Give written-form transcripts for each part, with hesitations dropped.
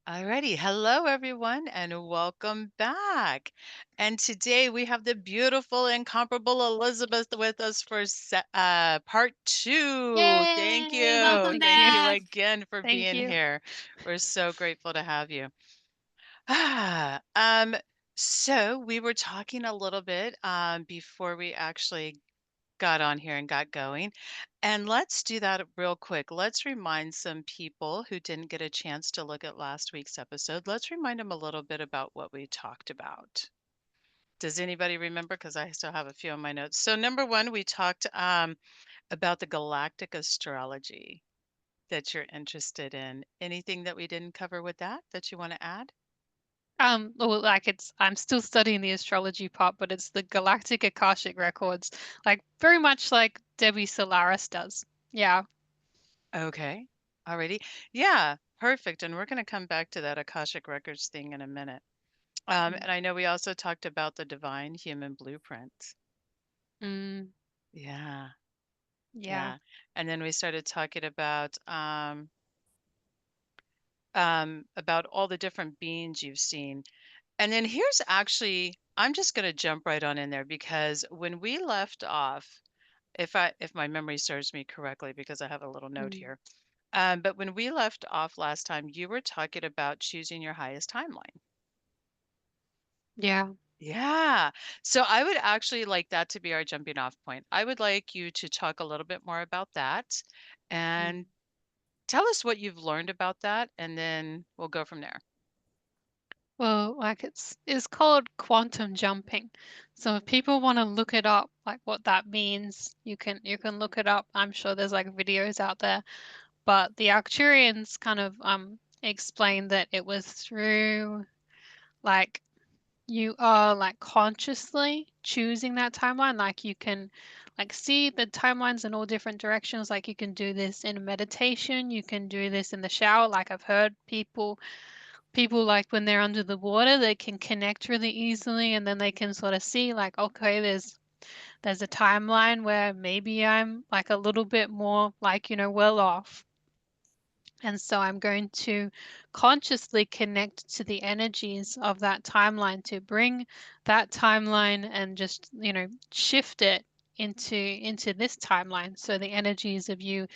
Alrighty. Hello, everyone, and welcome back. And today we have the beautiful, incomparable Elizabeth with us for part two. Thank Yay! you. Welcome Thank Thank you. you back. again for Thank being you. here. We're so grateful to have you. Ah, um, so we were talking a little bit before we actually got on here and got going. And let's do that real quick. Let's remind some people who didn't get a chance to look at last week's episode. Let's remind them a little bit about what we talked about. Does anybody remember? Because I still have a few on my notes. So, number one, we talked about the galactic astrology that you're interested in. Anything that we didn't cover with that you want to add? Well, like I'm still studying the astrology part, but it's the Galactic Akashic Records, like very much like Debbie Solaris does. Yeah. Okay. Alrighty. Yeah, perfect. And we're going to come back to that Akashic Records thing in a minute. Mm, And I know we also talked about the divine human blueprint. mm, Yeah, yeah. yeah. And then we started talking about all the different beings you've seen. And then here's actually, I'm just going to jump right on in there because when we left off, if my memory serves me correctly, because I have a little note Mm, here. But when we left off last time, you were talking about choosing your highest timeline. yeah. Yeah. So I would actually like that to be our jumping off point. I would like you to talk a little bit more about that Mm. and tell us what you've learned about that, and then we'll go from there. Well, like it's called quantum jumping. So if people want to look it up, like what that means, you can look it up. I'm sure there's like videos out there. But the Arcturians kind of explained that it was through like you are like consciously choosing that timeline. Like you can like see the timelines in all different directions. Like you can do this in meditation, you can do this in the shower. Like I've heard people like when they're under the water, they can connect really easily and then they can sort of see like, okay, there's a timeline where maybe I'm like a little bit more like, well off. And so I'm going to consciously connect to the energies of that timeline to bring that timeline and just, shift it into this timeline. So the energies of you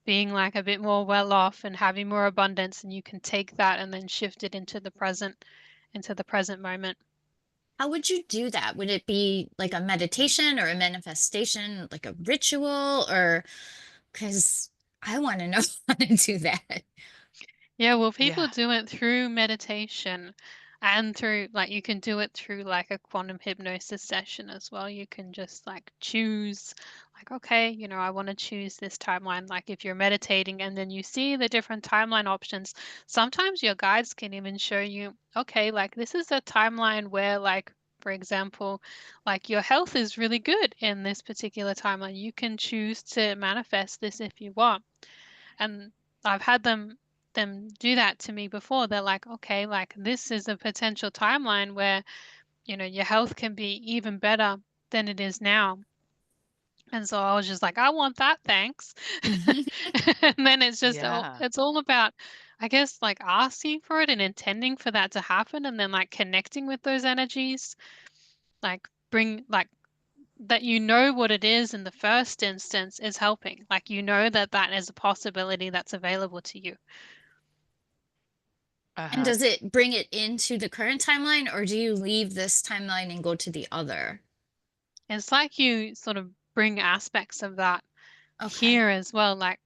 being like a bit more well off and having more abundance, and you can take that and then shift it into the present moment. How would you do that? Would it be like a meditation or a manifestation, like a ritual, or because I want to know how to do that. Yeah, well, people Yeah. do it through meditation and through like you can do it through like a quantum hypnosis session as well. You can just like choose like okay, I want to choose this timeline. Like if you're meditating and then you see the different timeline options, sometimes your guides can even show you, okay, like this is a timeline where like for example, like your health is really good in this particular timeline. You can choose to manifest this if you want. And I've had them do that to me before. They're like, okay, like this is a potential timeline where, your health can be even better than it is now. And so I was just like, I want that, thanks. And then Yeah. it's all about, I guess, like asking for it and intending for that to happen and then like connecting with those energies, like bring like that what it is in the first instance is helping. Like that that is a possibility that's available to you. And Uh-huh. does it bring it into the current timeline, or do you leave this timeline and go to the other? It's like you sort of bring aspects of that Okay. here as well. Like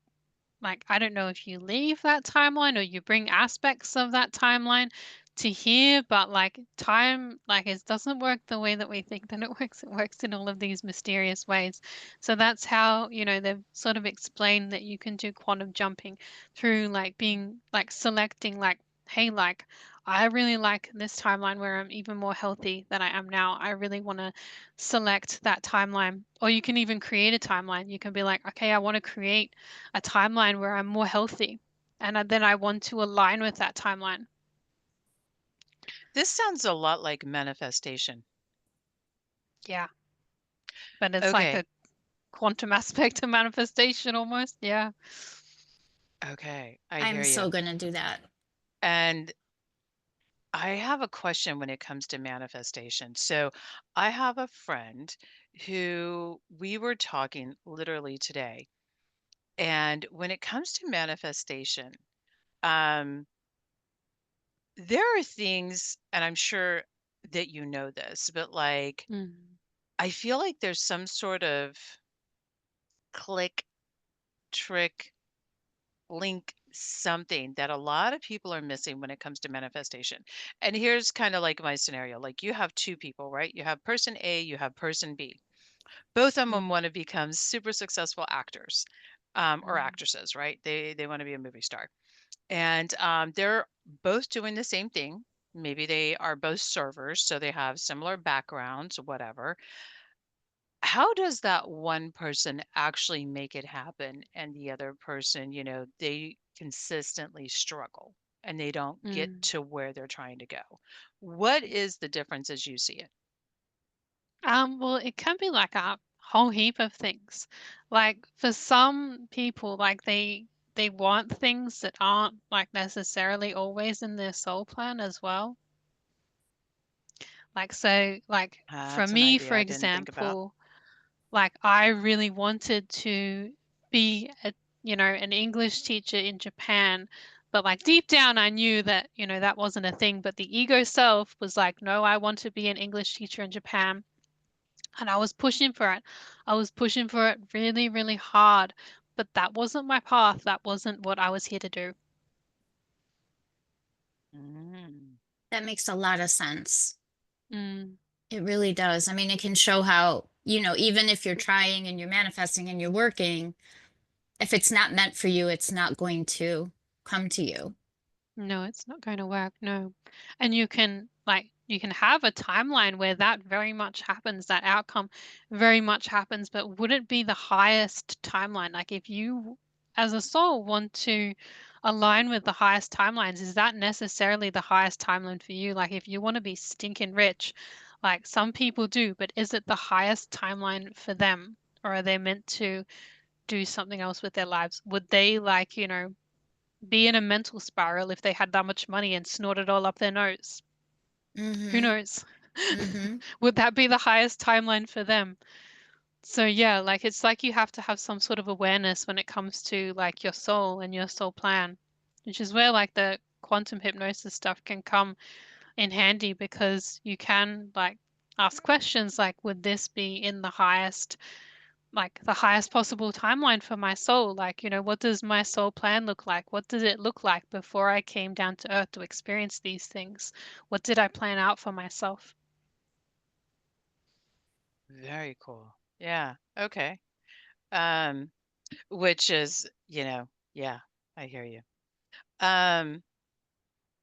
I don't know if you leave that timeline or you bring aspects of that timeline to here, but like time, like it doesn't work the way that we think that it works. It works in all of these mysterious ways. So that's how, they've sort of explained that you can do quantum jumping through like being like selecting like, hey, like I really like this timeline where I'm even more healthy than I am now. I really want to select that timeline. Or you can even create a timeline. You can be like, okay, I want to create a timeline where I'm more healthy. And then I want to align with that timeline. This sounds a lot like manifestation. Yeah. But it's like Okay. a quantum aspect of manifestation almost. Yeah. Okay. I I'm hear so you. gonna do that. And I have a question when it comes to manifestation. So I have a friend who we were talking literally today. And when it comes to manifestation, um, there are things, and I'm sure that you know this, but like, Mm. I feel like there's some sort of click, trick, link, something that a lot of people are missing when it comes to manifestation. And here's kind of like my scenario. Like you have two people, right? You have person A, you have person B. Both of them Mm. want to become super successful actors, or Mm. actresses, right? They want to be a movie star. And they're both doing the same thing. Maybe they are both servers, so they have similar backgrounds, whatever. How does that one person actually make it happen and the other person, they consistently struggle and they don't get Mm. to where they're trying to go? What is the difference as you see it? Well, it can be like a whole heap of things. Like for some people, like they want things that aren't like necessarily always in their soul plan as well. Like so, like for That's an me, idea for I didn't think about. example, like I really wanted to be an English teacher in Japan, but like deep down I knew that, that wasn't a thing, but the ego self was like, no, I want to be an English teacher in Japan. And I was pushing for it. I was pushing for it really, really hard, but that wasn't my path. That wasn't what I was here to do. Mm. That makes a lot of sense. Mm, It really does. I mean, it can show how, even if you're trying and you're manifesting and you're working, if it's not meant for you, it's not going to come to you. no, it's not going to work. No. And you can have a timeline where that very much happens, that outcome very much happens, but would it be the highest timeline? Like if you as a soul want to align with the highest timelines, is that necessarily the highest timeline for you? Like if you want to be stinking rich, like some people do, but is it the highest timeline for them? Or are they meant to do something else with their lives? Would they be in a mental spiral if they had that much money and snort it all up their nose? Who Mm-hmm. knows? Mm-hmm. Would that be the highest timeline for them? So yeah, like it's like you have to have some sort of awareness when it comes to like your soul and your soul plan, which is where like the quantum hypnosis stuff can come in handy because you can like ask questions like, would this be in the highest possible timeline for my soul? Like, what does my soul plan look like? What did it look like before I came down to earth to experience these things? What did I plan out for myself? Very cool. Yeah. Okay. Um, which is, yeah, I hear you. Um,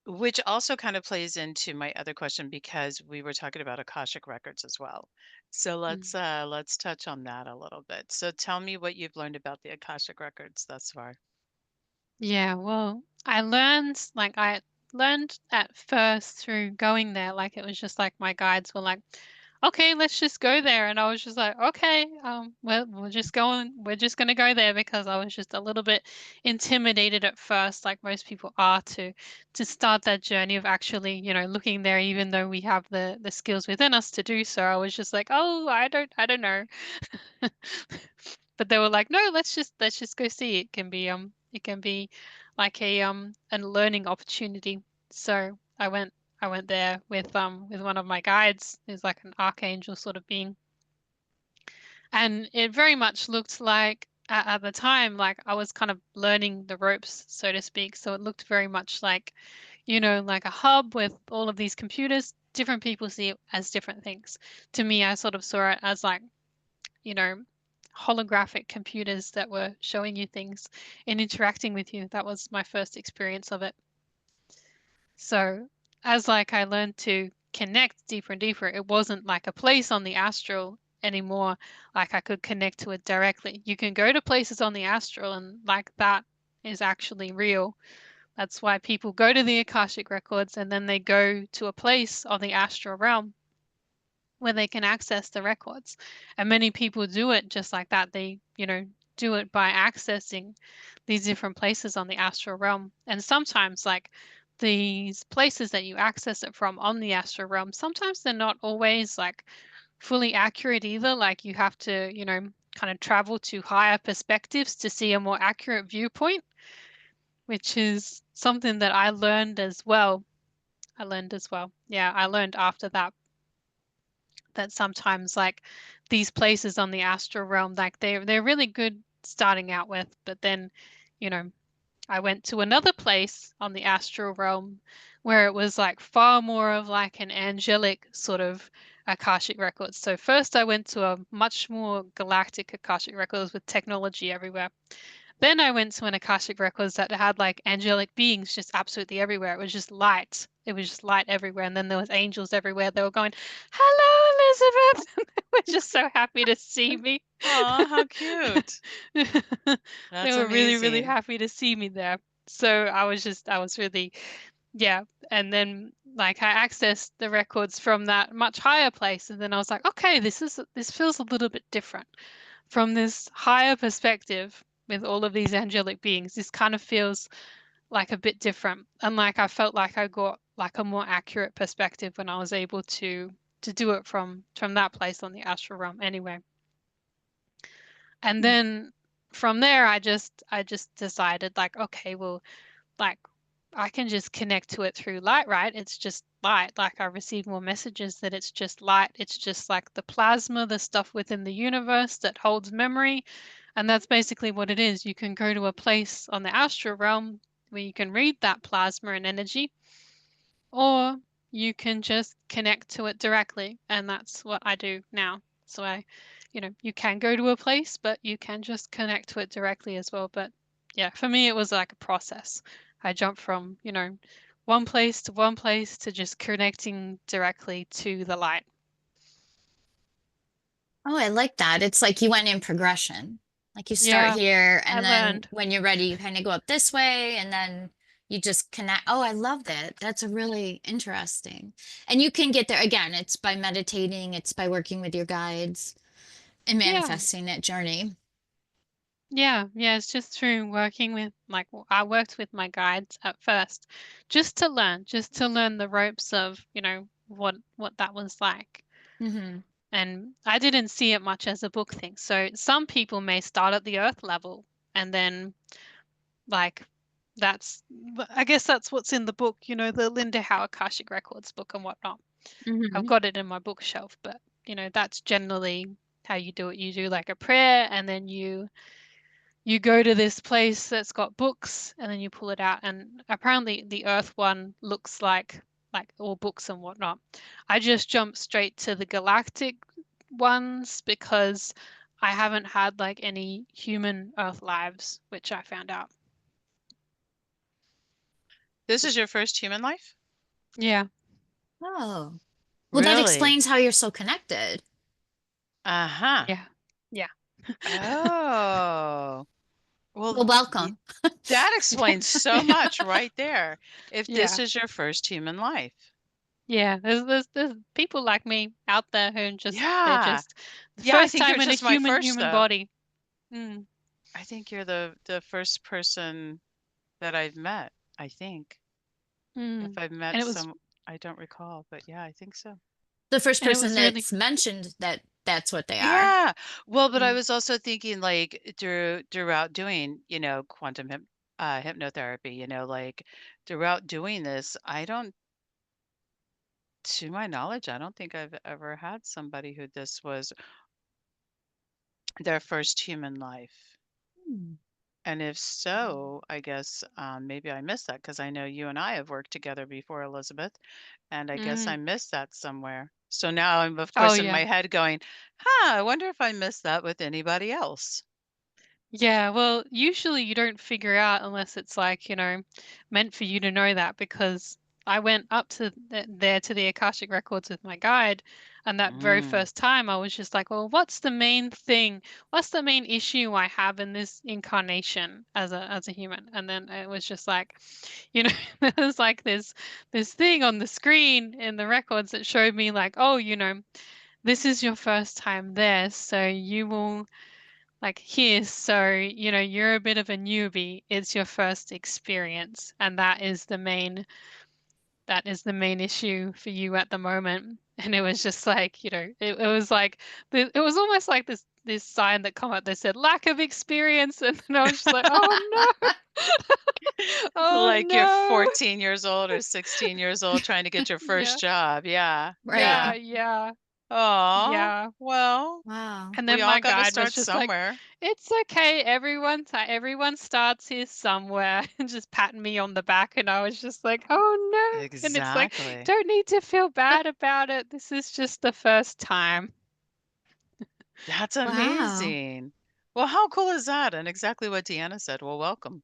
which also kind of plays into my other question because we were talking about Akashic Records as well. So Mm. let's touch on that a little bit. So tell me what you've learned about the Akashic Records thus far. Yeah, well, I learned at first through going there, like it was just like my guides were like, okay, let's just go there. And I was just like, okay, well, we're just gonna go there because I was just a little bit intimidated at first, like most people are to start that journey of actually, looking there, even though we have the skills within us to do so. I was just like, oh, I don't know. But they were like, no, let's just go see. It can be like a learning opportunity. So I went there with one of my guides, who's like an archangel sort of being. And it very much looked like at the time, like I was kind of learning the ropes, so to speak. So it looked very much like, like a hub with all of these computers. Different people see it as different things. To me, I sort of saw it as like, you know, holographic computers that were showing you things and interacting with you. That was my first experience of it. So as like I learned to connect deeper and deeper, it wasn't like a place on the astral anymore. Like I could connect to it directly. You can go to places on the astral and like that is actually real. That's why people go to the Akashic records and then they go to a place on the astral realm where they can access the records. And many people do it just like that. They, do it by accessing these different places on the astral realm. And sometimes, like, these places that you access it from on the astral realm, sometimes they're not always like fully accurate either. Like you have to, kind of travel to higher perspectives to see a more accurate viewpoint, which is something that I learned as well. Yeah, I learned after that sometimes like these places on the astral realm, like they're really good starting out with, but then, you know, I went to another place on the astral realm where it was like far more of like an angelic sort of Akashic Records. So first I went to a much more galactic Akashic Records with technology everywhere. Then I went to an Akashic Records that had like angelic beings just absolutely everywhere. It was just light. It was just light everywhere. And then there was angels everywhere. They were going, "Hello, Elizabeth." They were just so happy to see me. Oh, how cute. They That's were really, really amazing. happy to see me there. So I was really, yeah. And then like I accessed the records from that much higher place. And then I was like, okay, this feels a little bit different from this higher perspective with all of these angelic beings. This kind of feels like a bit different. And like I felt like I got like a more accurate perspective when I was able to do it from that place on the astral realm anyway. And Mm. then from there I just decided like, okay, well, like I can just connect to it through light, right? It's just light. Like I receive more messages that it's just light. It's just like the plasma, the stuff within the universe that holds memory. And that's basically what it is. You can go to a place on the astral realm where you can read that plasma and energy, or you can just connect to it directly. And that's what I do now. So you can go to a place, but you can just connect to it directly as well. But yeah, for me, it was like a process. I jumped from, one place to just connecting directly to the light. Oh, I like that. It's like you went in progression. Like you start Yeah, here, I and then learned. when you're ready, you kind of go up this way, and then you just connect. Oh, I love that. That's a really interesting. And you can get there again. It's by meditating, it's by working with your guides and Yeah, manifesting that journey. yeah. It's just through working with, like, I worked with my guides at first, just to learn the ropes of, what that was like. Hmm. And I didn't see it much as a book thing. So some people may start at the earth level and then like that's I guess that's what's in the book, the Linda Howe Akashic Records book and whatnot. I've Hmm. got it in my bookshelf, but that's generally how you do it. You do like a prayer and then you go to this place that's got books and then you pull it out. And apparently the earth one looks like all books and whatnot. I just jumped straight to the galactic ones because I haven't had like any human earth lives, which I found out. This is your first human life? Yeah. Oh, well, that Really? explains how you're so connected. Uh-huh. Yeah. Yeah. Oh. Well, Well, welcome. that explains so much right there. If this Yeah. is your first human life. Yeah. There's people like me out there who they're Yeah. just the Yeah, I first think you're time in a just my first human though. body. Mm. I think you're the first person that I've met, I think. If Mm. I've met And it was some, I don't recall, but yeah, I think so. The first and it person was really that's mentioned that that's what they are. Yeah. Well, but I mm. was also thinking like throughout doing, quantum hypnotherapy, like throughout doing this, I don't, to my knowledge, I don't think I've ever had somebody who this was their first human life. Hmm. And if so, I guess maybe I missed that because I know you and I have worked together before, Elizabeth, and I guess I Mm. missed that somewhere. So now I'm, of Oh course, in yeah. my head going, huh, I wonder if I missed that with anybody else. Yeah, well, usually you don't figure out unless it's like, meant for you to know that because I went up to there to the Akashic Records with my guide, and that very Mm. first time I was just like, well, what's the main thing? What's the main issue I have in this incarnation as a human? And then it was just like, you know, there's like this thing on the screen in the records that showed me like, oh, this is your first time there, so you will like here, so you're a bit of a newbie. It's your first experience, and that is the main issue for you at the moment. And it was just like, it was like it was almost like this sign that come up that said lack of experience, and then I was just like, oh no, oh Like you're no. 14 years old or 16 years old trying to get your Yeah, first job. Yeah. yeah, Yeah. Right. yeah, Oh, yeah. well, Wow. And we then all my got to guide was start just like, somewhere. "It's okay, everyone starts here somewhere," and just patting me on the back, and I was just like, "Oh no." And it's like, Exactly. "Don't need to feel bad about it. This is just the first time." That's Wow. amazing. Well, how cool is that? And exactly what Deanna said. Well, welcome.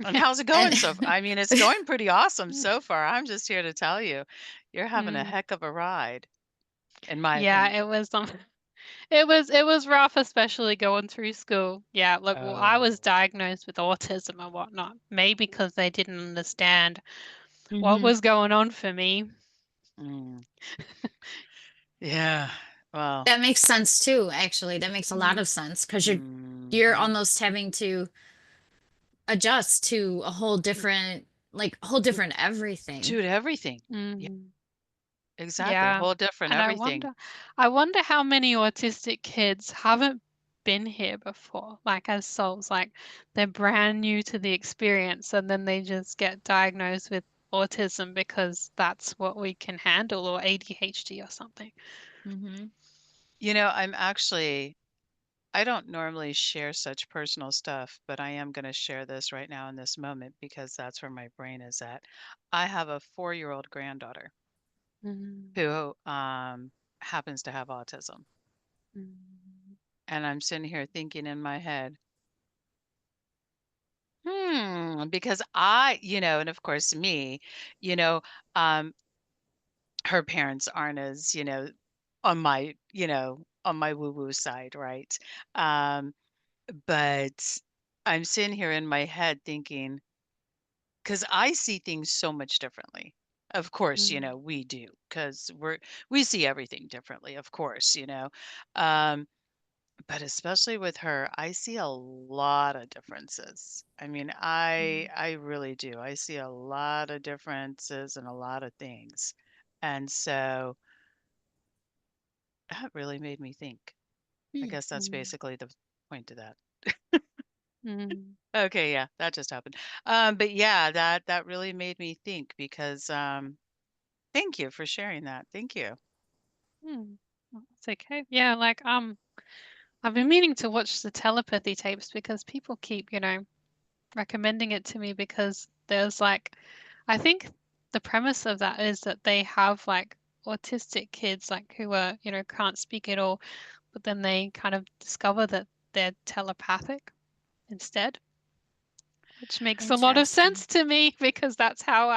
And how's it And going so far? I mean, it's going pretty awesome so far. I'm just here to tell you, you're having a Mm. heck of a ride, in my Yeah, opinion. it was rough, especially going through school. Yeah, look, well, I was Oh. diagnosed with autism and whatnot, maybe because they didn't understand what hmm was going on for me. Mm. Yeah. Well. that makes sense too, actually. That makes a lot Mm. of sense because you're Mhm. almost having to adjust to a whole different, like whole different everything. Dude, everything. Yeah, Mm. exactly. Yeah, Whole different and I everything. wonder I wonder how many autistic kids haven't been here before, like as souls, like they're brand new to the experience and then they just get diagnosed with autism because that's what we can handle, or ADHD or something. hmm I don't normally share such personal stuff, but I am going to share this right now in this moment because that's where my brain is at. I have a 4-year-old granddaughter Mm, who happens to have autism. mm, And I'm sitting here thinking in my head, because and of course me, you know, um, her parents aren't as, on my woo-woo side, right? Um, but I'm sitting here in my head thinking, because I see things so much differently. Of course, mm, we do, because we see everything differently, of course, Um, but especially with her, I see a lot of differences. I mean, I mm, I really do. I see a lot of differences and a lot of things. And so that really made me think. I guess that's mm, basically the point to that. mm, Okay, yeah, that just happened. But yeah, that really made me think because thank you for sharing that. Thank you. mm. Well, it's okay. Yeah, like I've been meaning to watch the telepathy tapes because people keep, recommending it to me because there's like, I think the premise of that is that they have like autistic kids like who are, can't speak at all, but then they kind of discover that they're telepathic instead, which makes a lot of Interesting. sense to me because that's how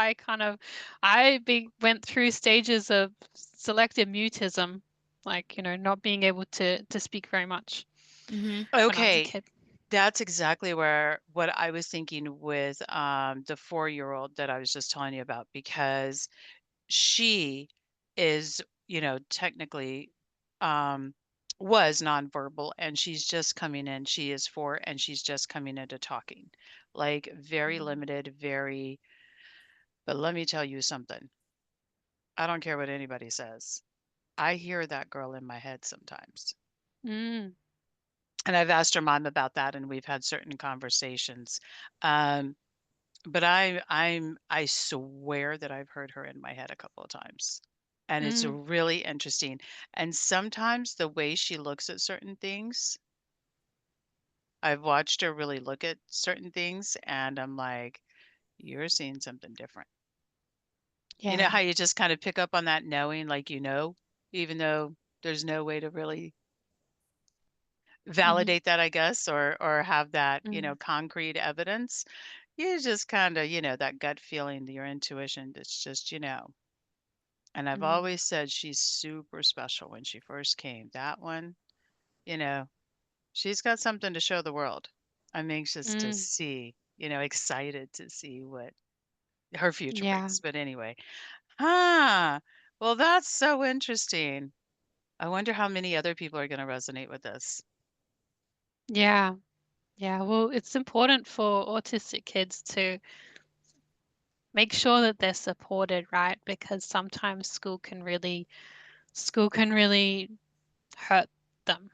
went through stages of selective mutism, like, not being able to speak very much hmm when I was a Okay, kid. that's exactly where what I was thinking with the 4-year-old that I was just telling you about because she is, technically um was nonverbal and she's just coming in. She is 4 and she's just coming into talking. Like very Mm. limited, very but let me tell you something. I don't care what anybody says. I hear that girl in my head sometimes. Mm. And I've asked her mom about that and we've had certain conversations. Um But I swear that I've heard her in my head a couple of times, and it's Mm. really interesting, and sometimes the way she looks at certain things, I've watched her really look at certain things, and I'm like, "You're seeing something different." You know Yeah. how you just kind of pick up on that knowing, like, even though there's no way to really Hmm. validate that, I guess, or have that, Mm. concrete evidence. You just kinda, that gut feeling, your intuition, it's just, And I've Mm. always said she's super special when she first came. That one, you know, she's got something to show the world. I'm anxious to Mm. see, excited to see what her future Yeah. brings. But anyway, huh. Well, that's so interesting. I wonder how many other people are going to resonate with this. Yeah. Yeah. Well, it's important for autistic kids to make sure that they're supported, right? Because sometimes school can really hurt them.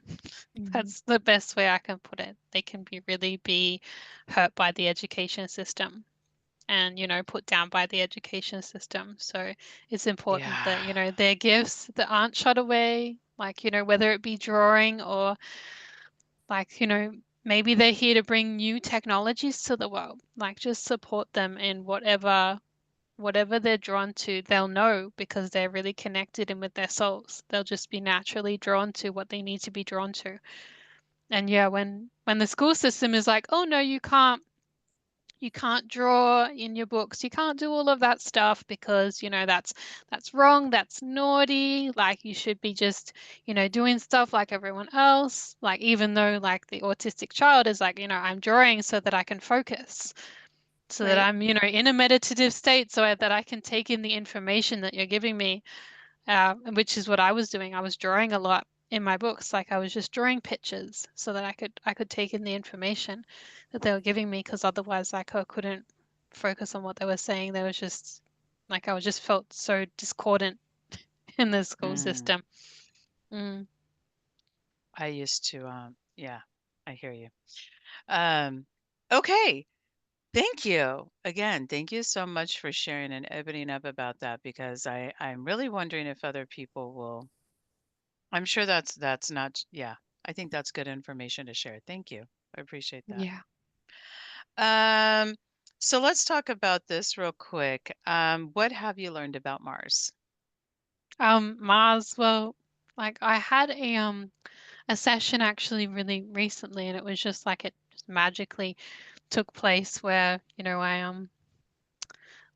Mhm. That's the best way I can put it. They can be hurt by the education system and, put down by the education system. So it's important that, Yeah. their gifts that aren't shut away, like, whether it be drawing or like, maybe they're here to bring new technologies to the world. Like just support them in whatever they're drawn to, they'll know because they're really connected in with their souls. They'll just be naturally drawn to what they need to be drawn to. And yeah, when the school system is like, "Oh no, you can't draw in your books. You can't do all of that stuff because, that's wrong, that's naughty. Like you should be just, doing stuff like everyone else." Like even though like the autistic child is like, "I'm drawing so that I can focus, so that Right. I'm, in a meditative state so that I can take in the information that you're giving me," which is what I was doing. I was drawing a lot in my books. Like I was just drawing pictures so that I could take in the information that they were giving me because otherwise like I couldn't focus on what they were saying. They was just like I was just felt so discordant in the school Mm. system. Mm, I used to, yeah, I hear you. Um, okay. Thank you. Again, thank you so much for sharing and opening up about that because I'm really wondering if other people will. I'm sure that's not, yeah. I think that's good information to share. Thank you. I appreciate that. yeah. Um, so let's talk about this real quick. What have you learned about Mars? Mars, well, like I had a session actually really recently and it was just like it just magically took place where, I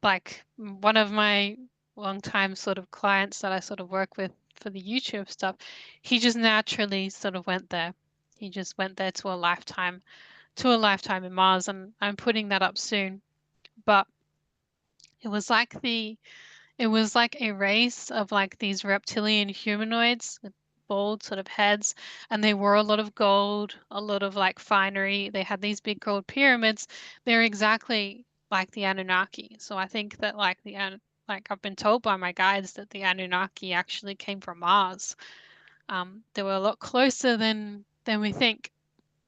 like one of my longtime sort of clients that I sort of work with for the YouTube stuff, he just naturally sort of went there. He just went there to a lifetime in Mars, and I'm putting that up soon. But it was like it was like a race of like these reptilian humanoids with bald sort of heads, and they wore a lot of gold, a lot of like finery. They had these big gold pyramids. They're exactly like the Anunnaki. So I think that like I've been told by my guides that the Anunnaki actually came from Mars. They were a lot closer than we think.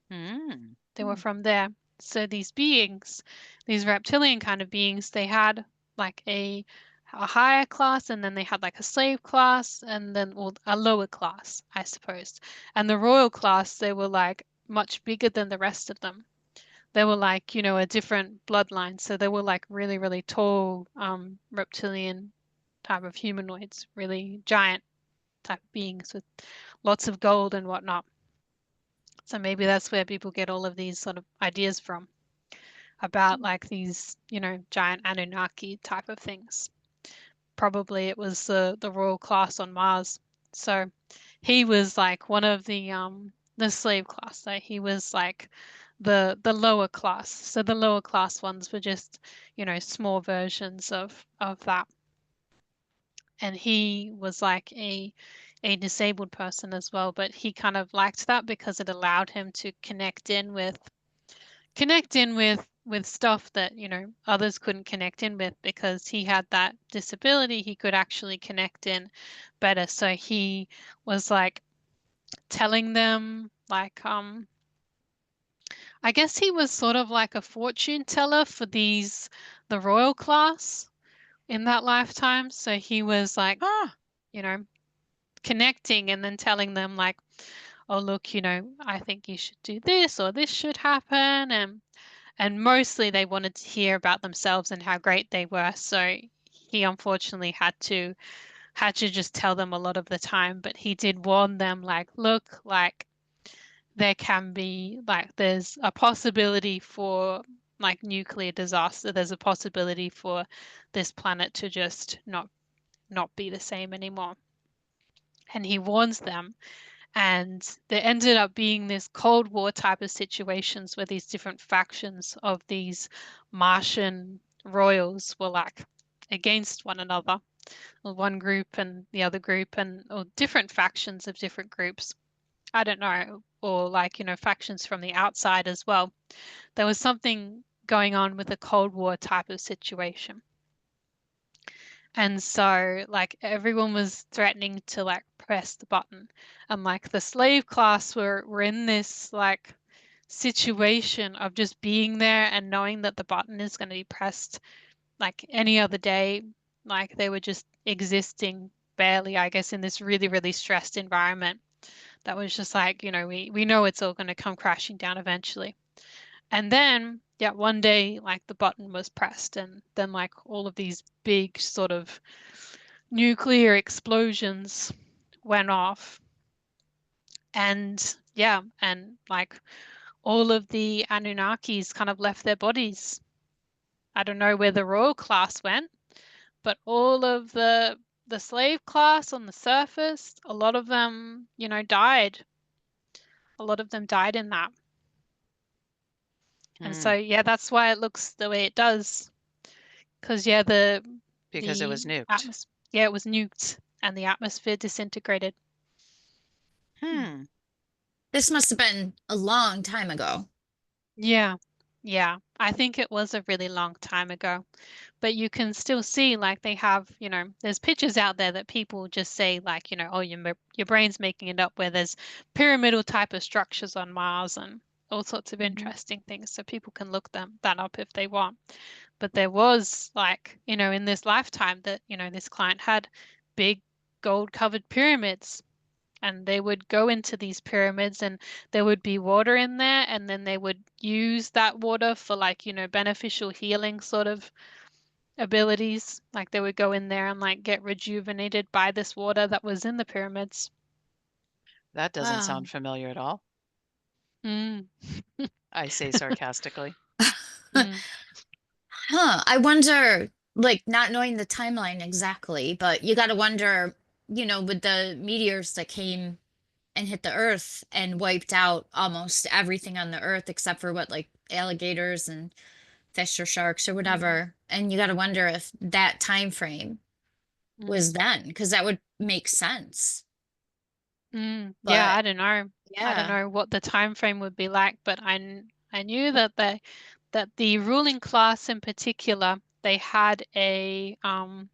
Mm. They were from there. So these beings, these reptilian kind of beings, they had like a higher class and then they had like a slave class and then well, a lower class, I suppose. And the royal class, they were like much bigger than the rest of them. They were like, a different bloodline. So they were like really, really tall, reptilian type of humanoids, really giant type of beings with lots of gold and whatnot. So maybe that's where people get all of these sort of ideas from about like these, giant Anunnaki type of things. Probably it was the royal class on Mars. So he was like one of the slave class. So he was like the lower class. So the lower class ones were just, small versions of that. And he was like a disabled person as well, but he kind of liked that because it allowed him to connect in with stuff that others couldn't connect in with because he had that disability. He could actually connect in better, so he was like telling them like I guess he was sort of like a fortune teller for the royal class in that lifetime. So he was like, Huh. you know connecting and then telling them like, "Oh look, I think you should do this or this should happen," and mostly they wanted to hear about themselves and how great they were. So he unfortunately had to just tell them a lot of the time, but he did warn them like, look, like there can be like there's a possibility for like nuclear disaster. There's a possibility for this planet to just not be the same anymore. And he warns them and there ended up being this Cold War type of situations where these different factions of these Martian royals were like against one another, or one group and the other group, and or different factions of different groups. I don't know, or like, factions from the outside as well. There was something going on with a Cold War type of situation. And so like everyone was threatening to like press the button. And like the slave class were in this like situation of just being there and knowing that the button is going to be pressed like any other day. Like they were just existing barely, I guess, in this really, really stressed environment that was just like, we know it's all going to come crashing down eventually. And then, yeah, one day, like the button was pressed, and then, like, all of these big sort of nuclear explosions went off. And yeah, and like all of the Anunnakis kind of left their bodies. I don't know where the royal class went, but all of the slave class on the surface, a lot of them, died. A lot of them died in that. And so Hmm. yeah, that's why it looks the way it does. Because yeah, the Because it the was nuked. atmosphere, yeah, it was nuked and the atmosphere disintegrated. Hmm. This must have been a long time ago. Yeah. Yeah. I think it was a really long time ago. But you can still see like they have, there's pictures out there that people just say like, oh, your brain's making it up where there's pyramidal type of structures on Mars and all sorts of Hmm. interesting things. So people can look that up if they want. But there was like, in this lifetime that, this client had big gold covered pyramids and they would go into these pyramids and there would be water in there and then they would use that water for like, beneficial healing sort of abilities. Like they would go in there and like get rejuvenated by this water that was in the pyramids. That doesn't Wow. sound familiar at all, Mm, I say sarcastically. mm, Huh. I wonder, like, not knowing the timeline exactly, but you got to wonder, with the meteors that came and hit the earth and wiped out almost everything on the earth except for what, like alligators and fish or sharks or mm, whatever. And you got to wonder if that time frame was mm, then, because that would make sense. mm. Yeah, But I don't know. I don't yeah. know what the time frame would be like, but I knew that the ruling class in particular, they had an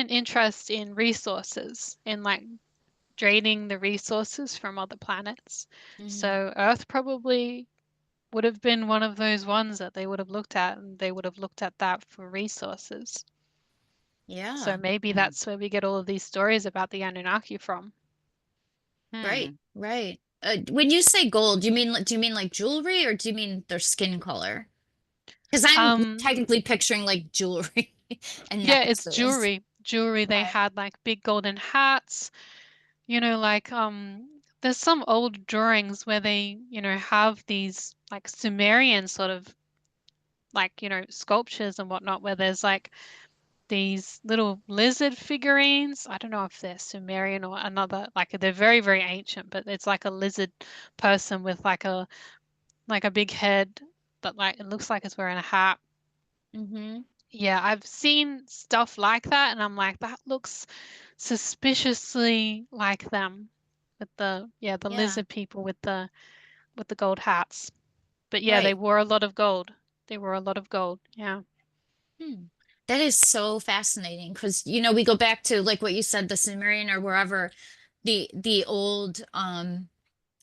interest in resources, in like draining the resources from other planets. Hmm. So Earth probably would have been one of those ones that they would have looked at, and they would have looked at that for resources. So Yeah. maybe Hmm. that's where we get all of these stories about the Anunnaki from. Right. Hmm. Right. When you say gold, do you mean like jewelry or do you mean their skin color? Because I'm Um, technically picturing like jewelry and yeah, it's necklaces. jewelry. Jewelry, they Okay. had like big golden hats, like there's some old drawings where they, have these like Sumerian sort of like, sculptures and whatnot, where there's like these little lizard figurines. I don't know if they're Sumerian or another, like they're very, very ancient, but it's like a lizard person with like a big head, but like it looks like it's wearing a hat. Mm-hmm. Yeah, I've seen stuff like that, and I'm like, that looks suspiciously like them with the Yeah. lizard people with the gold hats. But yeah, they Right. wore a lot of gold. They wore a lot of gold. Yeah. Hmm. That is so fascinating because we go back to like what you said, the Sumerian or wherever the old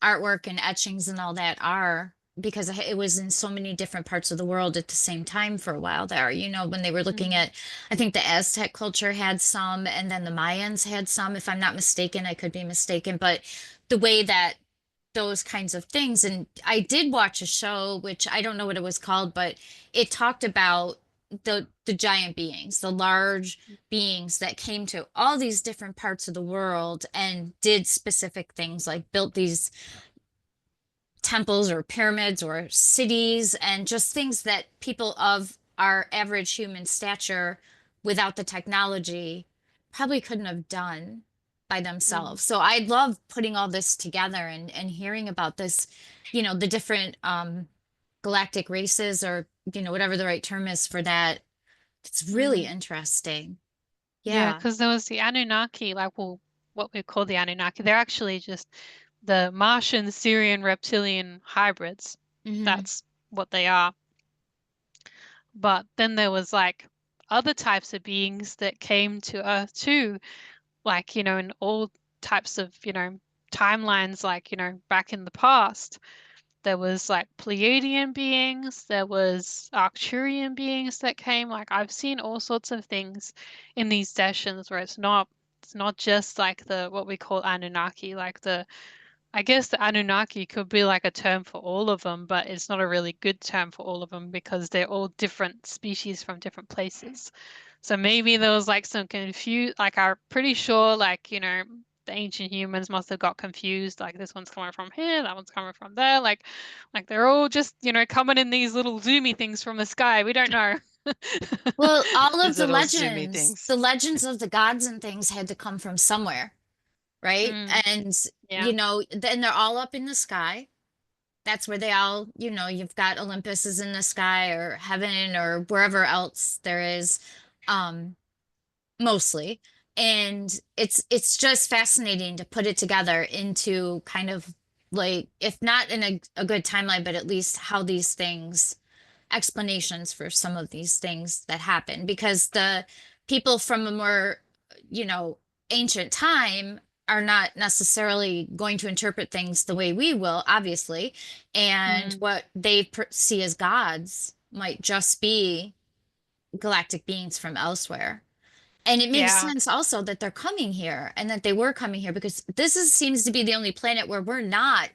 artwork and etchings and all that are because it was in so many different parts of the world at the same time for a while there. When they were looking Mm, at, I think the Aztec culture had some, and then the Mayans had some, if I'm not mistaken. I could be mistaken, but the way that those kinds of things. And I did watch a show, which I don't know what it was called, but it talked about the giant beings, the large beings that came to all these different parts of the world and did specific things like built these temples or pyramids or cities and just things that people of our average human stature without the technology probably couldn't have done by mm, themselves. So I love putting all this together and hearing about this, the different galactic races or whatever the right term is for that. It's really mm. interesting. Yeah, Yeah. because there was the Anunnaki, like, well, what we call the Anunnaki. They're actually just the Martian Syrian reptilian hybrids. Mm-hmm. That's what they are. But then there was like other types of beings that came to Earth too, like, in all types of, timelines, like, back in the past. There was like Pleiadian beings, there was Arcturian beings that came. Like I've seen all sorts of things in these sessions where it's not just like the what we call Anunnaki, like I guess the Anunnaki could be like a term for all of them, but it's not a really good term for all of them because they're all different species from different places. So maybe there was like some confuse, like I'm pretty sure like, the ancient humans must have got confused, like this one's coming from here, that one's coming from there, like they're all just, coming in these little zoomy things from the sky. We don't know. Well, all of These little zoomy the things. legends of the gods and things had to come from somewhere, right? Mm, And, yeah. then they're all up in the sky. That's where they all, you've got Olympus is in the sky or heaven or wherever else there is, um, mostly. And it's just fascinating to put it together into kind of like, if not in a good timeline, but at least how these things explanations for some of these things that happen because the people from a more, you know, ancient time are not necessarily going to interpret things the way we will, obviously. And Mm, what they see as gods might just be galactic beings from elsewhere. And it makes yeah. sense also that they're coming here and that they were coming here because this seems to be the only planet where we're not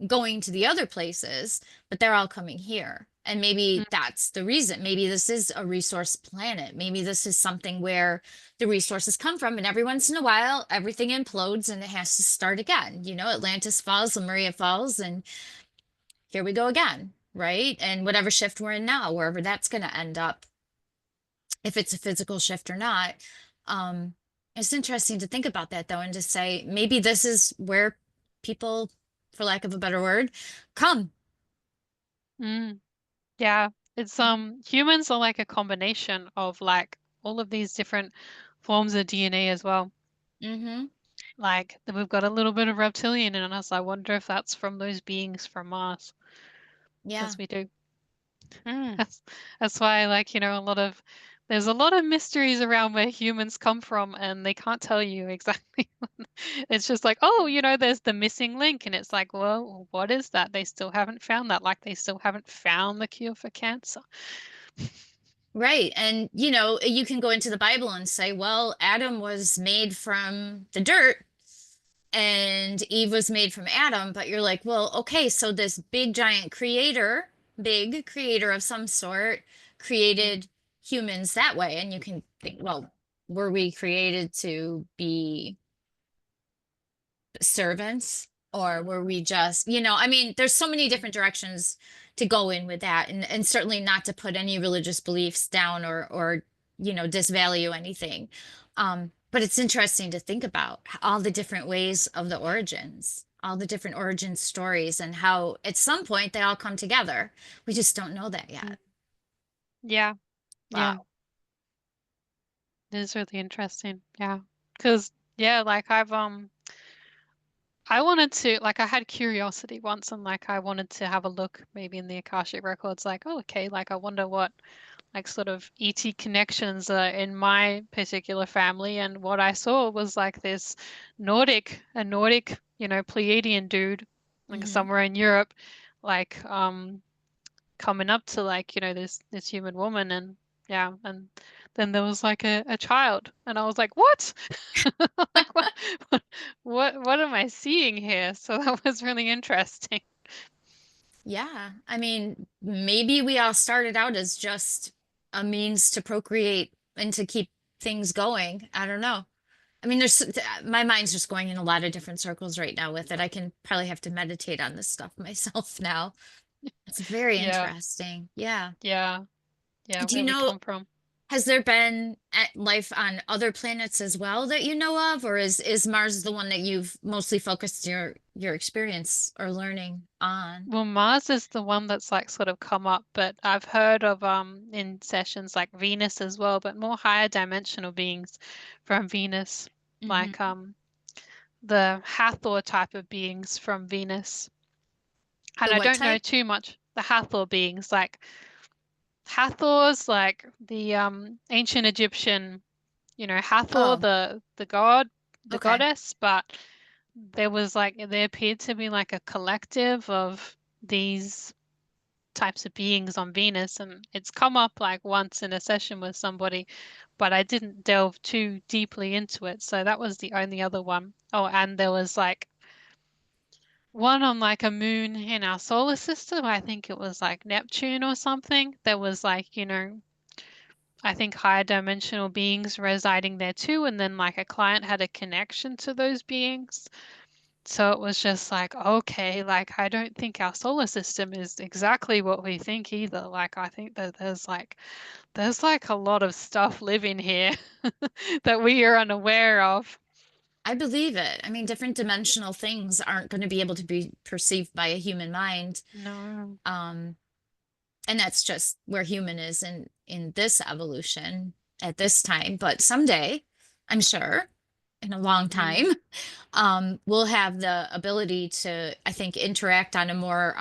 going to the other places, but they're all coming here. And maybe Mm, that's the reason. Maybe this is a resource planet. Maybe this is something where the resources come from, and every once in a while, everything implodes and it has to start again. Atlantis falls, Lemuria falls, and here we go again, right? And whatever shift we're in now, wherever that's going to end up, if it's a physical shift or not. Um, it's interesting to think about that though, and to say maybe this is where people, for lack of a better word, come. mm. Yeah, it's humans are like a combination of like all of these different forms of DNA as well. Mm-hmm. Like we've got a little bit of reptilian in us. I wonder if that's from those beings from Mars, Yeah. because we do. Hmm. That's that's why like, there's a lot of mysteries around where humans come from and they can't tell you exactly. It's just like, oh, there's the missing link and it's like, well, what is that? They still haven't found that. Like they still haven't found the cure for cancer. Right. And, you can go into the Bible and say, well, Adam was made from the dirt and Eve was made from Adam, but you're like, well, okay, so this big creator of some sort, Mm, created humans that way. And you can think, well, were we created to be servants? Or were we just, I mean, there's so many mm, different directions to go in with that, and certainly not to put any religious beliefs down or disvalue anything. But it's interesting to think about all the different ways of the origins, all the different origin stories, and how at some point they all come together. We just don't know that mm. yet. Yeah, yeah, Wow. it is really interesting. Yeah. Because yeah, like I wanted to like I had curiosity once and like I wanted to have a look maybe in the Akashic Records like, oh okay, like I wonder what like sort of ET connections are in my particular family, and what I saw was like this Nordic, Pleiadian dude like Hmm. somewhere in Europe, like coming up to like, this human woman, and yeah, and then there was like a child and I was like, what? Like what what am I seeing here? So that was really interesting. Yeah. I mean, maybe we all started out as just a means to procreate and to keep things going. I don't know. I mean, my mind's just going in a lot of different circles right now with it. I can probably have to meditate on this stuff myself now. It's very Yeah, interesting. Yeah. yeah, yeah, Do you where we know, come from. has there been life on other planets as well that you know of, or is Mars the one that you've mostly focused your experience or learning on? Well, Mars is the one that's like sort of come up, but I've heard of in sessions like Venus as well, but more higher dimensional beings from Venus. Like Hmm. the Hathor type of beings from Venus. And The I what don't know type? too much. The Hathor beings, like Hathor's like the ancient Egyptian, Hathor, Oh, the god, the okay. goddess, but there appeared to be like a collective of these types of beings on Venus, and it's come up like once in a session with somebody, but I didn't delve too deeply into it. So that was the only other one. Oh, and there was like one on like a moon in our solar system. I think it was like Neptune or something. There was like, I think higher dimensional beings residing there too. And then like a client had a connection to those beings. So it was just like, okay, like I don't think our solar system is exactly what we think either. Like I think that there's like a lot of stuff living here that we are unaware of. I believe it. I mean, different dimensional things aren't going to be able to be perceived by a human mind. No. Um, and that's just where human is in this evolution at this time. But someday, I'm sure, in a long time, Mm. we'll have the ability to, I think, interact on a more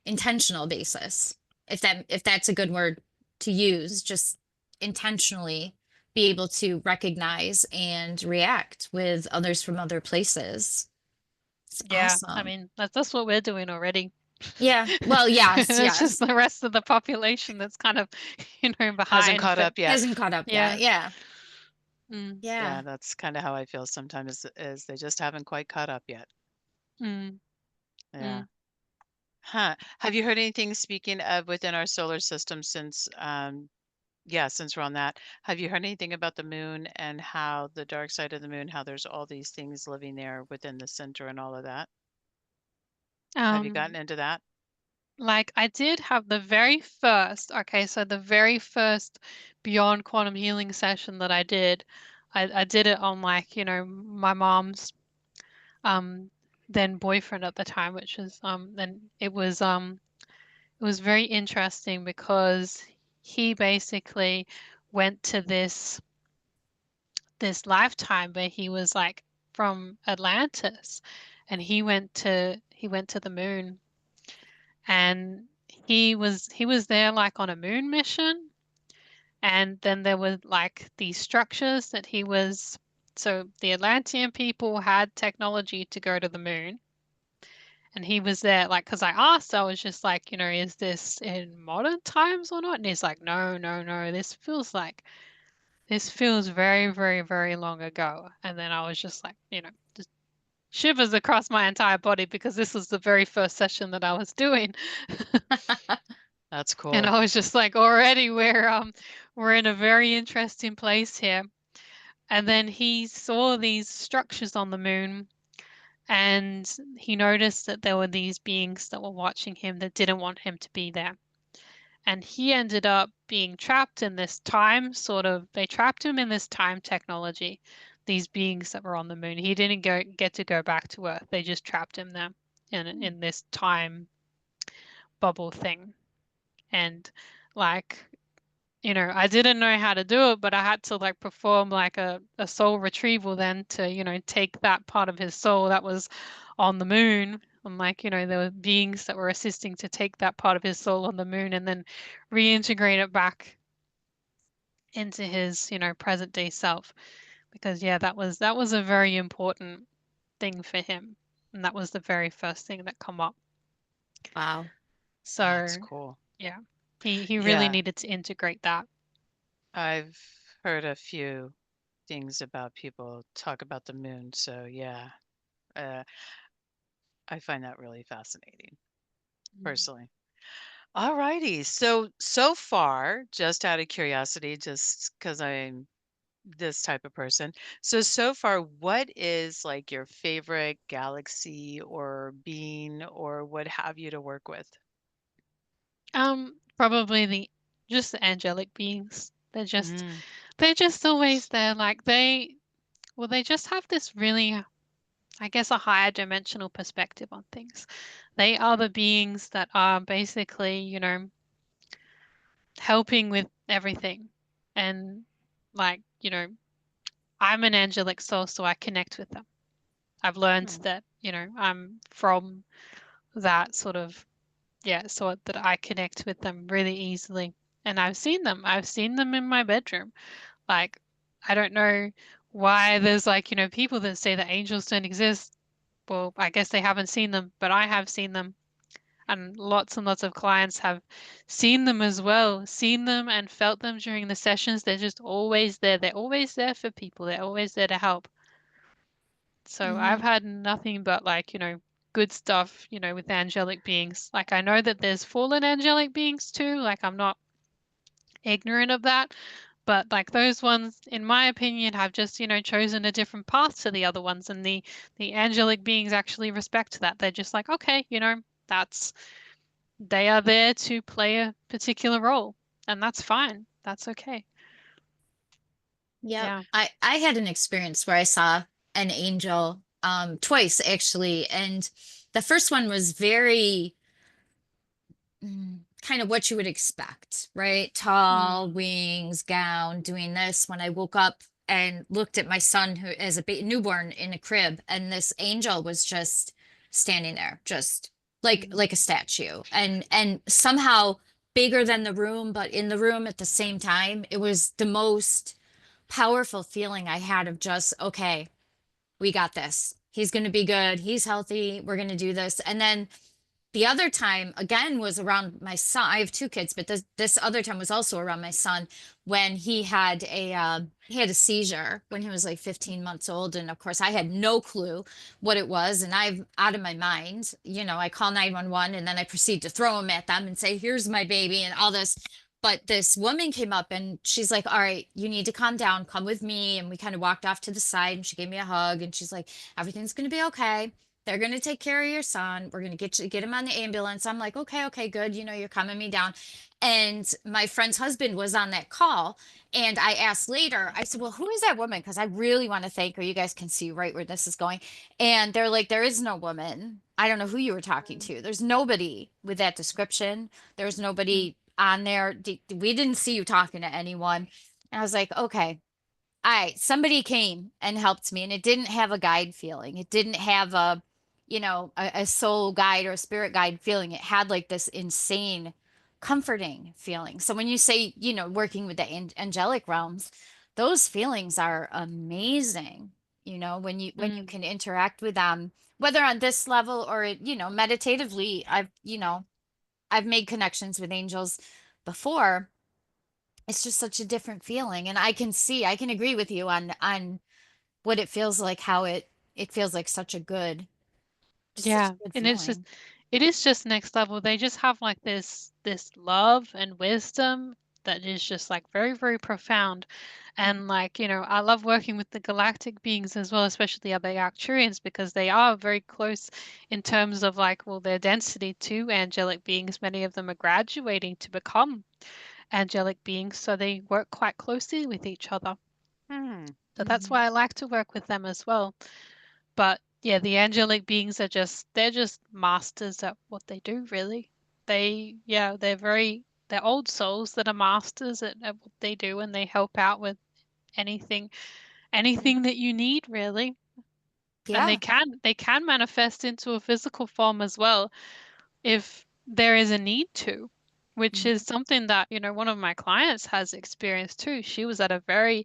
intentional basis. If that's a good word to use, just intentionally be able to recognize and react with others from other places. It's Yeah, I awesome. mean that's what we're doing already. Yeah. Well, yes, It's just yes. the rest of the population that's kind of, Hasn't behind. caught But up yet. Hasn't caught up yet. yeah. Yeah. Mm, Yeah. Yeah, that's kind of how I feel sometimes is they just haven't quite caught up yet. mm, Yeah. mm. Huh. Have you heard anything speaking of within our solar system since yeah, since we're on that, have you heard anything about the moon and how the dark side of the moon, how there's all these things living there within the center and all of that? Have you gotten Um, into that? like I did have the very first, okay, so the very first Beyond Quantum Healing session that I did, I did it on like, my mom's um then boyfriend at the time, which was then it was very interesting because he basically went to this lifetime where he was like from Atlantis, and he went to the moon, and he was there like on a moon mission, and then there were like these structures that he was so the Atlantean people had technology to go to the moon, and he was there like because I asked, I was just like, is this in modern times or not? And he's like, no, no, no, this feels very, very, very long ago. And then I was just like, just shivers across my entire body because this was the very first session that I was doing. That's And cool. I was just like, already we're in a very interesting place here. And then he saw these structures on the moon, and he noticed that there were these beings that were watching him that didn't want him to be there. And he ended up being trapped in this time sort of they trapped him in this time technology, these beings that were on the moon. He didn't get to go back to Earth. They just trapped him there in this time bubble thing. And like, I didn't know how to do it, but I had to like perform like a soul retrieval then to, take that part of his soul that was on the moon. And like, there were beings that were assisting to take that part of his soul on the moon and then reintegrate it back into his, present day self. Because yeah, that was a very important thing for him. And that was the very first thing that come up. Wow. That's So cool. yeah, he really Yeah, needed to integrate that. I've heard a few things about people talk about the moon. So yeah, uh, I find that really fascinating Mm. personally. All righty. So far, just out of curiosity, just because I'm this type of person. So far, what is like your favorite galaxy or being or what have you to work with? Probably just the angelic beings. Mm, They're just always there. Like they just have this really, I guess, a higher dimensional perspective on things. They are the beings that are basically, helping with everything. And like, I'm an angelic soul, so I connect with them. I've learned Hmm. that, I'm from that sort of, yeah, sort that I connect with them really easily. And I've seen them. I've seen them in my bedroom. Like, I don't know why there's like, people that say that angels don't exist. Well, I guess they haven't seen them, but I have seen them. And lots of clients have seen them as well, seen them and felt them during the sessions. They're just always there. They're always there for people. They're always there to help. So I've Mm-hmm. had nothing but like, good stuff, with angelic beings. Like I know that there's fallen angelic beings too. Like I'm not ignorant of that. But like those ones, in my opinion, have just, chosen a different path to the other ones. And the angelic beings actually respect that. They're just like, okay, that's they are there to play a particular role. And that's fine. That's okay. Yep. Yeah. I had an experience where I saw an angel twice actually, and the first one was very kind of what you would expect, right? Mm, Tall, wings, gown, doing this. When I woke up and looked at my son who as a newborn in a crib, and this angel was just standing there, just mm, like a statue, and somehow bigger than the room, but in the room at the same time. It was the most powerful feeling I had of just, okay, we got this. He's going to be good. He's healthy. We're going to do this. And then the other time again was around my son. I have two kids, but this other time was also around my son when he had a seizure when he was like 15 months old, and of course I had no clue what it was, and I'm out of my mind. I call 911 and then I proceed to throw him at them and say, "Here's my baby," and all this. But this woman came up and she's like, "All right, you need to calm down. Come with me." And we kind of walked off to the side and she gave me a hug and she's like, "Everything's going to be okay. They're going to take care of your son. We're going to get him on the ambulance." I'm like, "Okay, okay, good. You're calming me down." And my friend's husband was on that call. And I asked later, I said, "Well, who is that woman? Because I really want to thank her. You guys can see right where this is going." And they're like, "There is no woman. I don't know who you were talking mm, to. There's nobody with that description. There's mm, nobody on there. We didn't see you talking to anyone." And I was like, "Okay, all right, somebody came and helped me, and it didn't have a guide feeling. It didn't have a soul guide or a spirit guide feeling. It had like this insane, comforting feeling. So when you say, working with the angelic realms, those feelings are amazing. When you mm. can interact with them, whether on this level or meditatively. I've made connections with angels before. It's just such a different feeling, and I can agree with you on what it feels like, how it feels like just such Yeah. a good And feeling. it is just next level. They just have like this love and wisdom that is just like very, very profound. And like, I love working with the galactic beings as well, especially the other Arcturians, because they are very close in terms of like, well, their density to angelic beings. Many of them are graduating to become angelic beings, so they work quite closely with each other. Hmm. So that's Hmm. why I like to work with them as well. But yeah, the angelic beings they're just masters at what they do, really. They're old souls that are masters at what they do, and they help out with anything anything that you need, really. And Yeah. they can manifest into a physical form as well if there is a need to, which is Hmm. something that, one of my clients has experienced too. She was at a very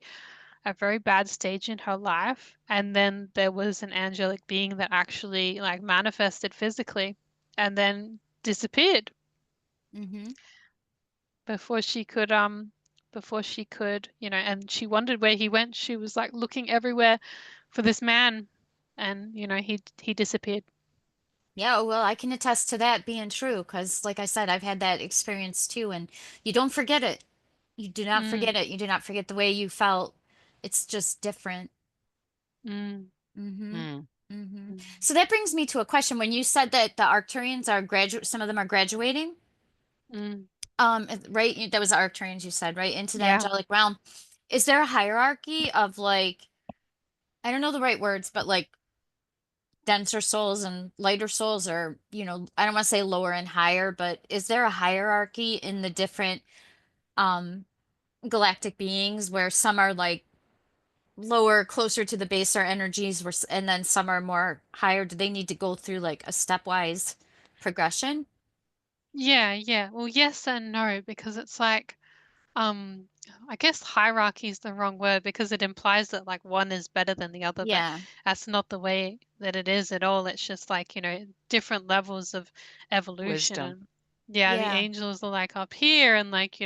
bad stage in her life, and then there was an angelic being that actually like manifested physically and then disappeared Hmm. before she could and she wondered where he went. She was like looking everywhere for this man, and he disappeared. Yeah, well, I can attest to that being true because, like I said, I've had that experience too, and you don't forget it. You do not Mm, forget it. You do not forget the way you felt. It's just different. mm, Hmm. Hmm. Hmm. mm, So that brings me to a question. When you said that the Arcturians are some of them are graduating, mm. right? That was the Arcturians you said, right? Into the Yeah. angelic realm. Is there a hierarchy of like, I don't know the right words, but like denser souls and lighter souls, or, I don't want to say lower and higher, but is there a hierarchy in the different um galactic beings where some are like lower, closer to the base are energies, and then some are more higher? Do they need to go through like a stepwise progression? Yeah, yeah. Well, yes and no, because it's like, um, I guess hierarchy is the wrong word because it implies that like one is better than the other, but Yeah. that's not the way that it is at all. It's just like, different levels of evolution. Wisdom. And yeah, the Yeah. angels are like up here, and like,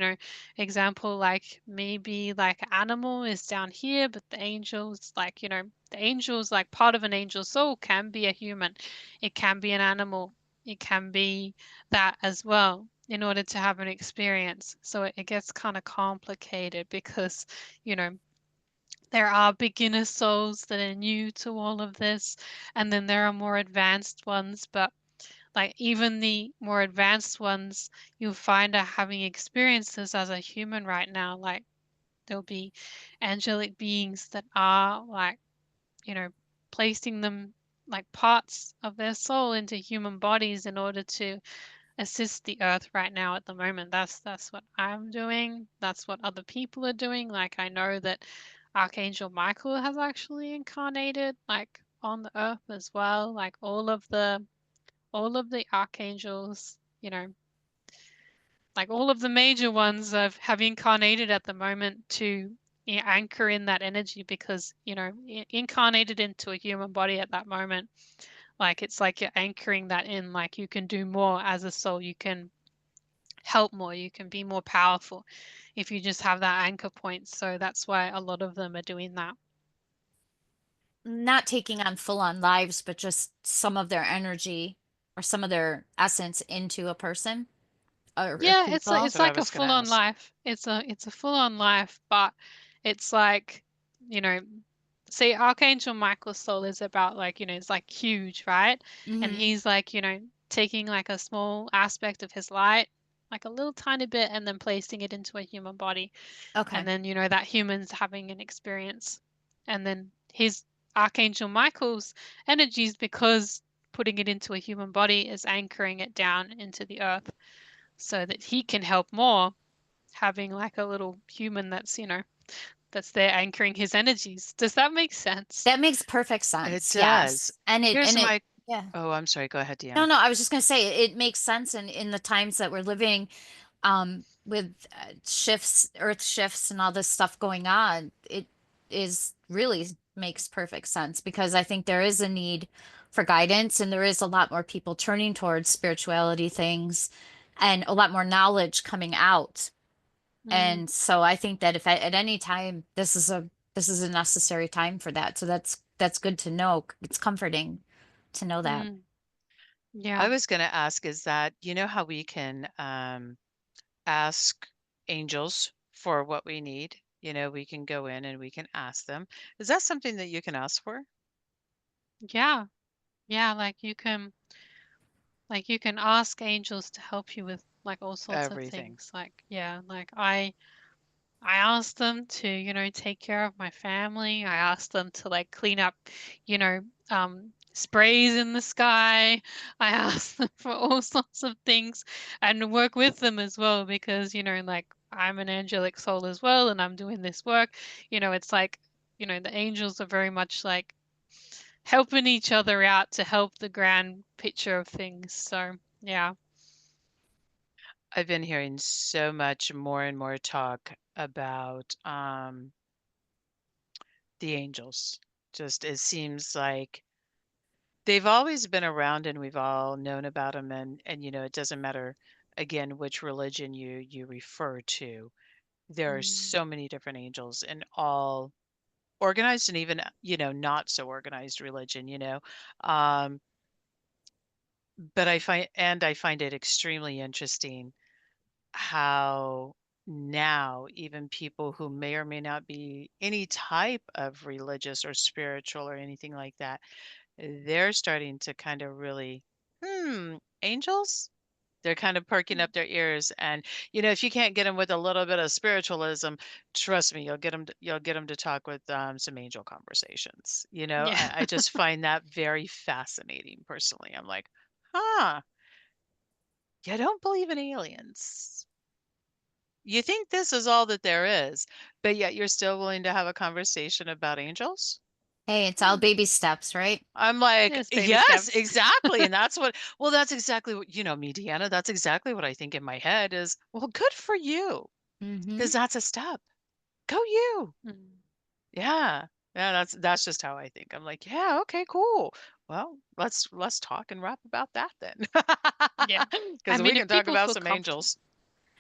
example, like maybe like animal is down here, but the angels, like, the angels, like part of an angel's soul can be a human, it can be an animal, it can be that as well in order to have an experience. So it gets kind of complicated because, you know, there are beginner souls that are new to all of this, and then there are more advanced ones. But like even the more advanced ones, you'll find are having experiences as a human right now. Like there'll be angelic beings that are like, you know, placing them like parts of their soul into human bodies in order to assist the earth right now at the moment. That's what I'm doing. That's what other people are doing. Like I know that Archangel Michael has actually incarnated like on the earth as well. Like all of the archangels, like all of the major ones have incarnated at the moment to anchor in that energy because, incarnated into a human body at that moment. Like it's like you're anchoring that in, like you can do more as a soul. You can help more, you can be more powerful if you just have that anchor point. So that's why a lot of them are doing that. Not taking on full on lives, but just some of their energy or some of their essence into a person or Yeah, it's a, people. That's it's what I like a was going to full-on ask. life. It's a full-on life, but it's like, you know, say Archangel Michael's soul is about like, it's like huge, right? And Hmm. he's like, taking like a small aspect of his light, like a little tiny bit, and then placing it into a human body. And Okay. then that human's having an experience, and then his Archangel Michael's energies, because putting it into a human body is anchoring it down into the earth so that he can help more, having like a little human that's there anchoring his energies. Does that make sense? That makes perfect It sense. does. Yes. And it, Here's and it, my, yeah. oh, I'm sorry. Go ahead, No, Deanna. no, I was just going to say it makes sense in the times that we're living, with shifts, earth shifts and all this stuff going on. It is really makes perfect sense because I think there is a need for guidance and there is a lot more people turning towards spirituality things and a lot more knowledge coming out. Mm, And so I think that if at any time this is a necessary time for that. So that's good to know. It's comforting to know that. mm, yeah. I was going to ask is that, you know how we can ask angels for what we need? You know, we can go in and we can ask them. Is that something that you can ask for? Yeah. Yeah, like you can ask angels to help you with like all sorts of Everything. things. Like, yeah, like I asked them to, take care of my family. I asked them to like clean up, you know, sprays in the sky. I asked them for all sorts of things and work with them as well because, like I'm an angelic soul as well and I'm doing this work. It's like, the angels are very much like helping each other out to help the grand picture of things. So, yeah. I've been hearing so much more and more talk about the angels. Just it seems like they've always been around and we've all known about them and you know it doesn't matter again which religion you refer to. There are Mm, so many different angels in all organized and even you know not so organized religion, you know. Um but I find it extremely interesting how now even people who may or may not be any type of religious or spiritual or anything like that, they're starting to kind of really, angels? They're kind of perking mm. up their ears, and you know, if you can't get them with a little bit of spiritualism, trust me, you'll get them to talk with some angel conversations. You know, Yeah. I just find that very fascinating personally. I'm like, huh, you don't believe in aliens? you think this is all that there is, but yet you're still willing to have a conversation about angels? Hey, it's all Mm, baby steps, right? I'm like, yes, baby yes, steps. exactly. And that's what, well, that's exactly what, you know me, Deanna, that's exactly what I think in my head is, well, good for you, Mm-hmm. because that's a step. Go you. Mm. Yeah. Yeah, that's just how I think. I'm like, yeah, okay, cool. Well, let's talk and rap about that then. Yeah. I Because we mean, can talk about some angels.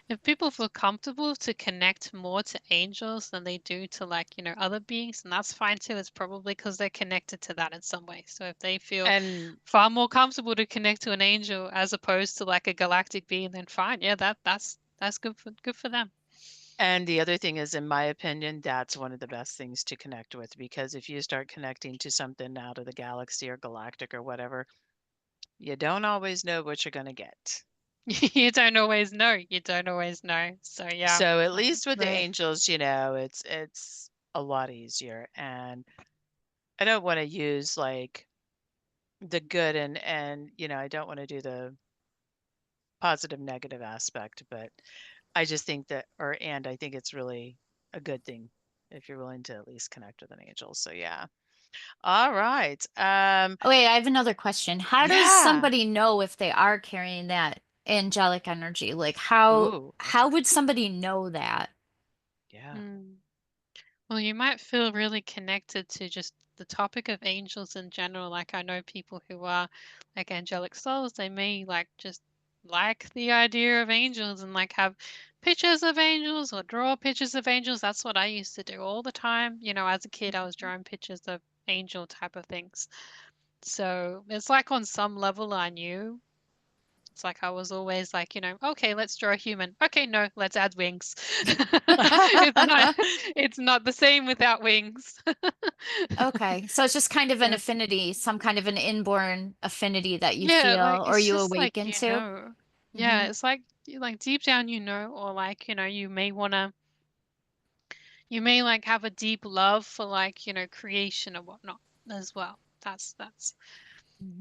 if people feel comfortable to connect more to angels than they do to like, other beings, and that's fine too. It's probably because they're connected to that in some way. So if they feel And far more comfortable to connect to an angel as opposed to like a galactic being, then fine. Yeah, that's good for them. and the other thing is, in my opinion, that's one of the best things to connect with because if you start connecting to something out of the galaxy or galactic or whatever, you don't always know what you're gonna get. You don't always know. You don't always know. So yeah. So at least with the Right. angels, it's a lot easier. And I don't want to use like the good and I don't want to do the positive negative aspect, but I just think that and I think it's really a good thing if you're willing to at least connect with an angel. So yeah. All right. Oh, wait, I have another question. How does Yeah. somebody know if they are carrying that angelic energy? Like how Ooh, that's a how good would one. somebody know that? Yeah. Mm. Well, you might feel really connected to just the topic of angels in general. Like I know people who are like angelic souls, they may like just like the idea of angels and like have pictures of angels or draw pictures of angels. That's what I used to do all the time. As a kid, I was Mhm. drawing pictures of angel type of things. So it's like on some level I knew. It's like I was always like, okay, let's draw a human. Okay, no, let's add wings. It's not it's not the same without wings. Okay, so it's just kind of an Yeah. affinity, some kind of an inborn affinity that you Yeah, like feel or it's you just like awaken to. Yeah, Hmm. it's like like deep down or like, you may like have a deep love for like, creation or whatnot as well. That's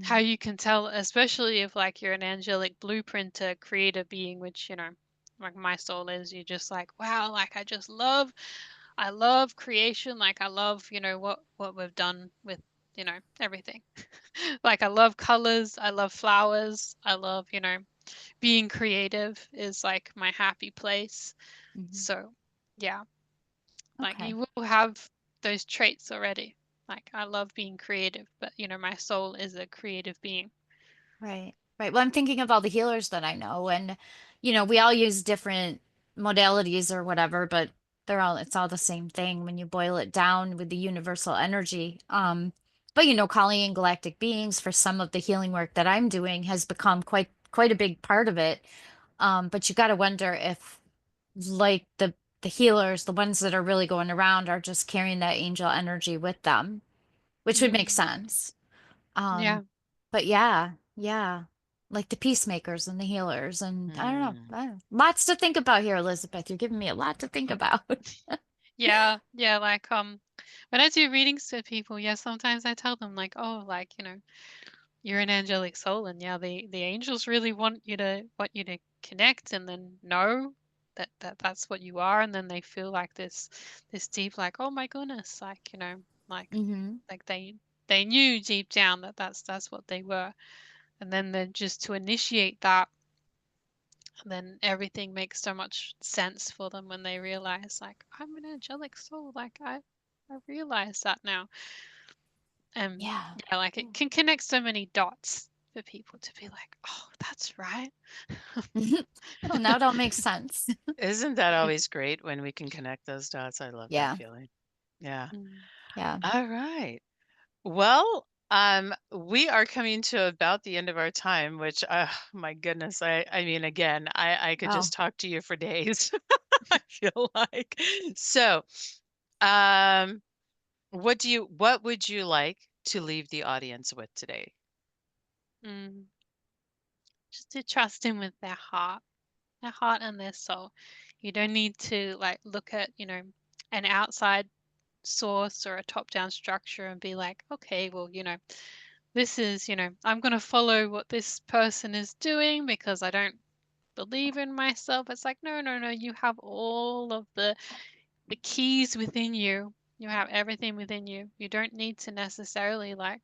how Hmm. you can tell, especially if like you're an angelic blueprinter, creator being, which, like my soul is, you're just like, wow, like I love creation, like I love, what we've done with, everything. Like I love colors, I love flowers, I love, being creative is like my happy place. Hmm. So, yeah, like Okay. you will have those traits already. Like I love being creative, but my soul is a creative being. Right. Right. Well, I'm thinking of all the healers that I know, and we all use different modalities or whatever, but it's all the same thing when you boil it down with the universal energy. But calling in galactic beings for some of the healing work that I'm doing has become quite a big part of it. But you got to wonder if like the healers, the ones that are really going around are just carrying that angel energy with them, which would make Mm, sense. Um, yeah. but yeah, yeah, like the peacemakers and the healers, and Hmm. I don't know. Lots to think about here, Elizabeth. You're giving me a lot to think about. Yeah, yeah, like when I do readings to people, yeah, sometimes I tell them like, oh, like, you're an angelic soul and yeah, the angels really want you to connect and then know that's what you are and then they feel like this deep like, oh my goodness, like, like Hmm. like they knew deep down that that's what they were. And then just to initiate that, then everything makes so much sense for them when they realize like I'm an angelic soul, like I realize that now. Yeah. Yeah, like Yeah. it can connect so many dots for people to be like, oh, that's right. Oh, now it all makes sense. Isn't that always great when we can connect those dots? I love that Yeah. feeling. Yeah. Mm. Yeah. All right. Well, we are coming to about the end of our time, which, my goodness, I mean, again, I could Oh. just talk to you for days, I feel like. So, um, what would you like to leave the audience with today? Mm. Just to trust in with their heart and their soul. You don't need to like look at, an outside source or a top-down structure and be like, okay, well, this is, I'm going to follow what this person is doing because I don't believe in myself. It's like, no, no, no, you have all of the keys within you. You have everything within you. You don't need to necessarily like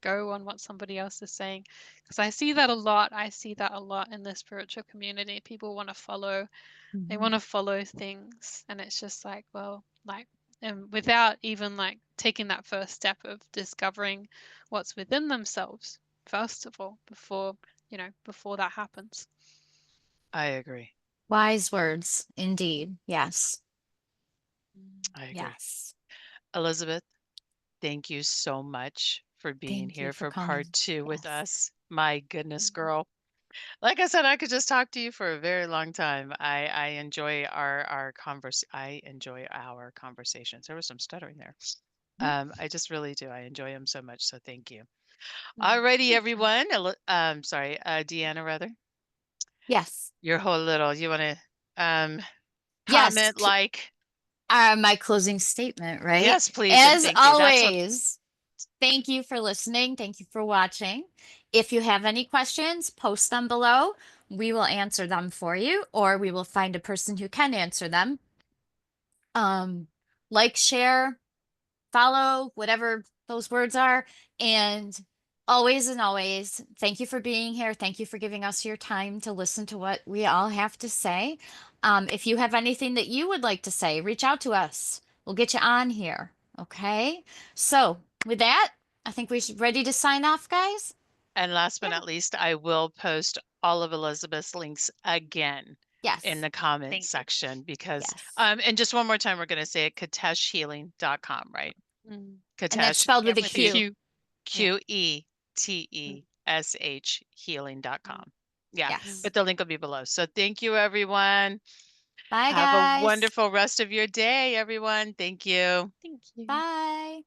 go on what somebody else is saying. Because I see that a lot. I see that a lot in the spiritual community. People want to follow, they want to follow things. And it's just like, well, like, and without even like taking that first step of discovering what's within themselves, first of all, before, before that happens. I agree. Wise words, indeed. Yes. I agree. Yes. Elizabeth, thank you so much for being Thank you here for for part coming. 2 with Yes. us. My goodness, Mhm. girl. Like I said, I could just talk to you for a very long time. I enjoy I enjoy our conversations. There was some stuttering there. I just really do. I enjoy them so much. So thank you. Alrighty, Thank you. everyone. Sorry, Deanna, rather. Yes. Your whole little. You want to Yes. comment, like? My closing statement, right? Yes, please, and As thank you. That's what. always, thank you for listening. Thank you for watching. If you have any questions, post them below. We will answer them for you, or we will find a person who can answer them. Um, like, share, follow, whatever those words are. And always, thank you for being here. Thank you for giving us your time to listen to what we all have to say. If you have anything that you would like to say, reach out to us. We'll get you on here. Okay. So with that, I think we're ready to sign off, guys. And last but Yeah. not least, I will post all of Elizabeth's links again in Yes. the comments Thank you. section because, Yes. and just one more time, we're going to say it, kateshhealing.com, right? Mm. And that's Katesh, spelled Yeah, with a with a C Q. Q. Yeah. Mm. QETESH Mm. healing.com. Yeah, Yeah. Yes. but the link will be below. So thank you, everyone. Bye, Have a guys. wonderful rest of your day, everyone. Thank you. Thank you. Bye.